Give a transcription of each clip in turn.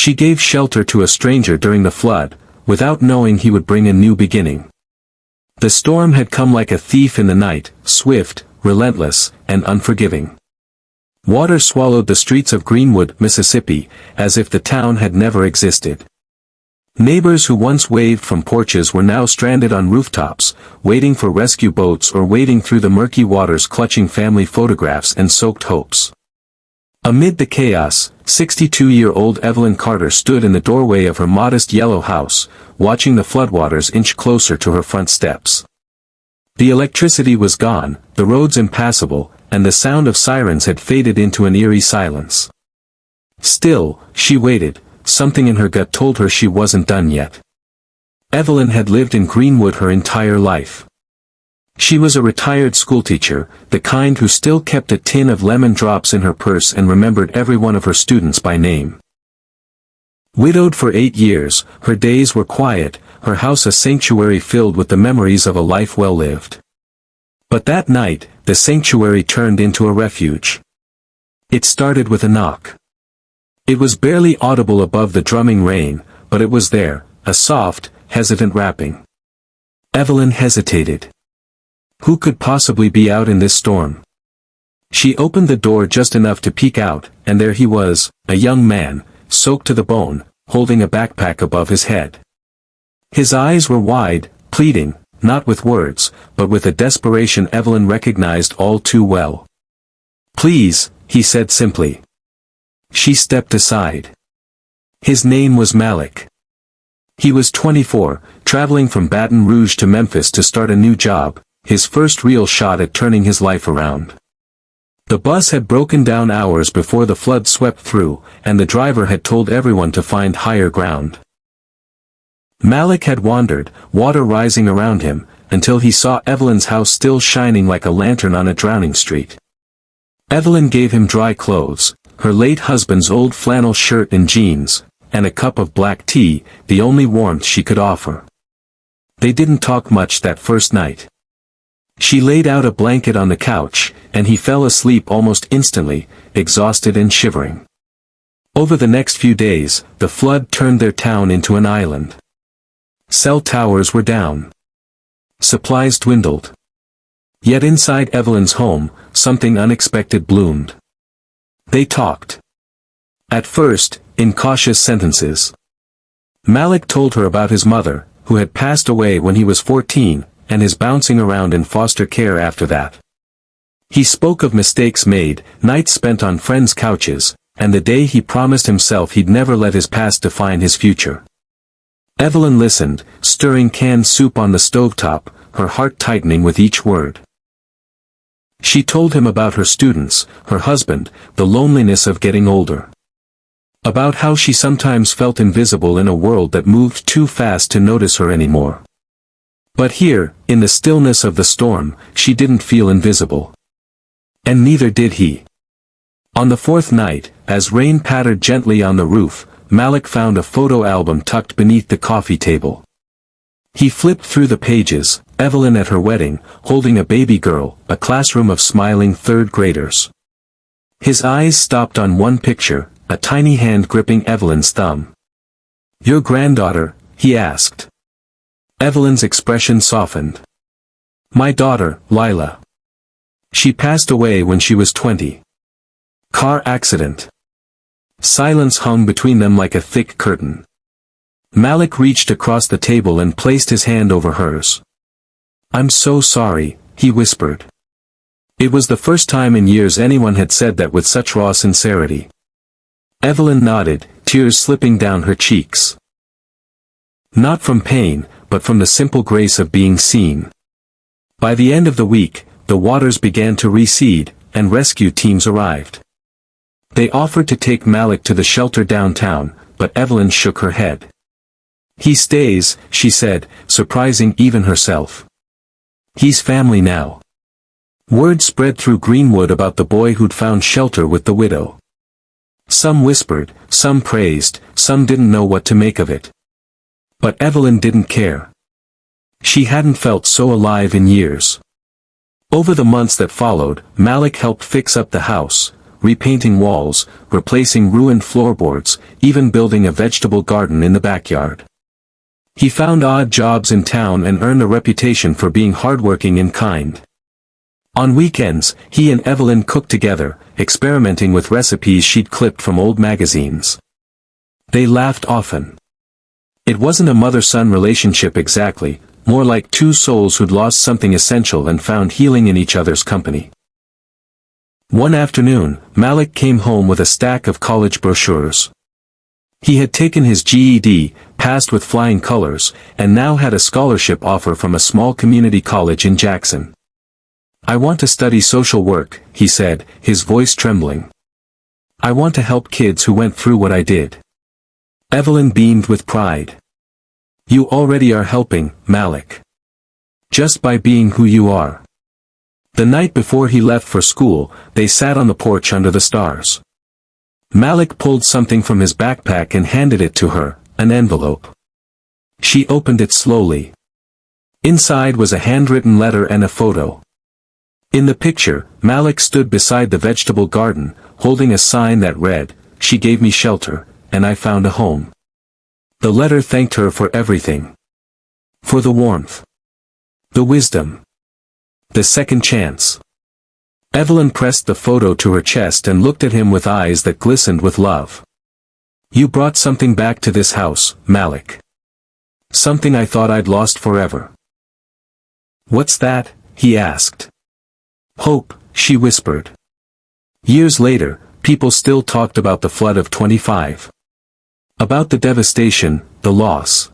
She gave shelter to a stranger during the flood, without knowing he would bring a new beginning. The storm had come like a thief in the night, swift, relentless, and unforgiving. Water swallowed the streets of Greenwood, Mississippi, as if the town had never existed. Neighbors who once waved from porches were now stranded on rooftops, waiting for rescue boats or wading through the murky waters clutching family photographs and soaked hopes. Amid the chaos, 62-year-old Evelyn Carter stood in the doorway of her modest yellow house, watching the floodwaters inch closer to her front steps. The electricity was gone, the roads impassable, and the sound of sirens had faded into an eerie silence. Still, she waited. Something in her gut told her she wasn't done yet. Evelyn had lived in Greenwood her entire life. She was a retired schoolteacher, the kind who still kept a tin of lemon drops in her purse and remembered every one of her students by name. Widowed for 8 years, her days were quiet, her house a sanctuary filled with the memories of a life well lived. But that night, the sanctuary turned into a refuge. It started with a knock. It was barely audible above the drumming rain, but it was there, a soft, hesitant rapping. Evelyn hesitated. Who could possibly be out in this storm? She opened the door just enough to peek out, and there he was, a young man, soaked to the bone, holding a backpack above his head. His eyes were wide, pleading, not with words, but with a desperation Evelyn recognized all too well. "Please," he said simply. She stepped aside. His name was Malik. He was 24, traveling from Baton Rouge to Memphis to start a new job, his first real shot at turning his life around. The bus had broken down hours before the flood swept through, and the driver had told everyone to find higher ground. Malik had wandered, water rising around him, until he saw Evelyn's house still shining like a lantern on a drowning street. Evelyn gave him dry clothes, her late husband's old flannel shirt and jeans, and a cup of black tea, the only warmth she could offer. They didn't talk much that first night. She laid out a blanket on the couch, and he fell asleep almost instantly, exhausted and shivering. Over the next few days, the flood turned their town into an island. Cell towers were down. Supplies dwindled. Yet inside Evelyn's home, something unexpected bloomed. They talked. At first, in cautious sentences. Malik told her about his mother, who had passed away when he was 14, and his bouncing around in foster care after that. He spoke of mistakes made, nights spent on friends' couches, and the day he promised himself he'd never let his past define his future. Evelyn listened, stirring canned soup on the stovetop, her heart tightening with each word. She told him about her students, her husband, the loneliness of getting older. About how she sometimes felt invisible in a world that moved too fast to notice her anymore. But here, in the stillness of the storm, she didn't feel invisible. And neither did he. On the fourth night, as rain pattered gently on the roof, Malik found a photo album tucked beneath the coffee table. He flipped through the pages, Evelyn at her wedding, holding a baby girl, a classroom of smiling third graders. His eyes stopped on one picture, a tiny hand gripping Evelyn's thumb. "Your granddaughter?" he asked. Evelyn's expression softened. "My daughter, Lila. She passed away when she was 20. Car accident." Silence hung between them like a thick curtain. Malik reached across the table and placed his hand over hers. "I'm so sorry," he whispered. It was the first time in years anyone had said that with such raw sincerity. Evelyn nodded, tears slipping down her cheeks. Not from pain, but from the simple grace of being seen. By the end of the week, the waters began to recede, and rescue teams arrived. They offered to take Malik to the shelter downtown, but Evelyn shook her head. "He stays," she said, surprising even herself. "He's family now." Word spread through Greenwood about the boy who'd found shelter with the widow. Some whispered, some praised, some didn't know what to make of it. But Evelyn didn't care. She hadn't felt so alive in years. Over the months that followed, Malik helped fix up the house, repainting walls, replacing ruined floorboards, even building a vegetable garden in the backyard. He found odd jobs in town and earned a reputation for being hardworking and kind. On weekends, he and Evelyn cooked together, experimenting with recipes she'd clipped from old magazines. They laughed often. It wasn't a mother-son relationship exactly, more like two souls who'd lost something essential and found healing in each other's company. One afternoon, Malik came home with a stack of college brochures. He had taken his GED, passed with flying colors, and now had a scholarship offer from a small community college in Jackson. "I want to study social work," he said, his voice trembling. "I want to help kids who went through what I did." Evelyn beamed with pride. "You already are helping, Malik. Just by being who you are." The night before he left for school, they sat on the porch under the stars. Malik pulled something from his backpack and handed it to her, an envelope. She opened it slowly. Inside was a handwritten letter and a photo. In the picture, Malik stood beside the vegetable garden, holding a sign that read, "She gave me shelter, and I found a home." The letter thanked her for everything. For the warmth. The wisdom. The second chance. Evelyn pressed the photo to her chest and looked at him with eyes that glistened with love. "You brought something back to this house, Malik. Something I thought I'd lost forever." "What's that?" he asked. "Hope," she whispered. Years later, people still talked about the flood of 25. About the devastation, the loss.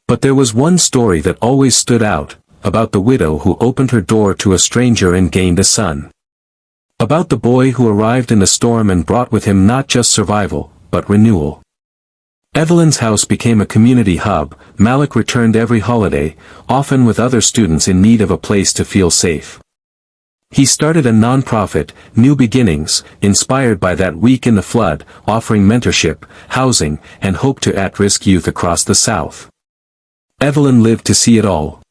But there was one story that always stood out, about the widow who opened her door to a stranger and gained a son. About the boy who arrived in the storm and brought with him not just survival, but renewal. Evelyn's house became a community hub. Malik returned every holiday, often with other students in need of a place to feel safe. He started a non-profit, New Beginnings, inspired by that week in the flood, offering mentorship, housing, and hope to at-risk youth across the South. Evelyn lived to see it all.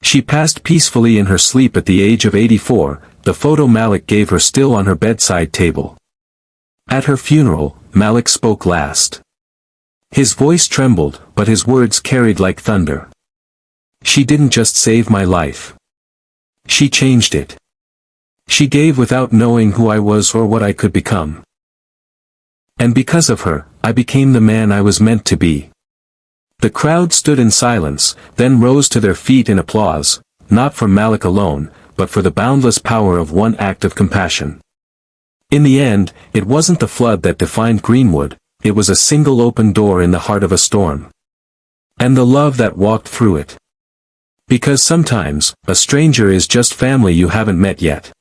She passed peacefully in her sleep at the age of 84, the photo Malik gave her still on her bedside table. At her funeral, Malik spoke last. His voice trembled, but his words carried like thunder. "She didn't just save my life. She changed it. She gave without knowing who I was or what I could become. And because of her, I became the man I was meant to be." The crowd stood in silence, then rose to their feet in applause, not for Malik alone, but for the boundless power of one act of compassion. In the end, it wasn't the flood that defined Greenwood, it was a single open door in the heart of a storm. And the love that walked through it. Because sometimes, a stranger is just family you haven't met yet.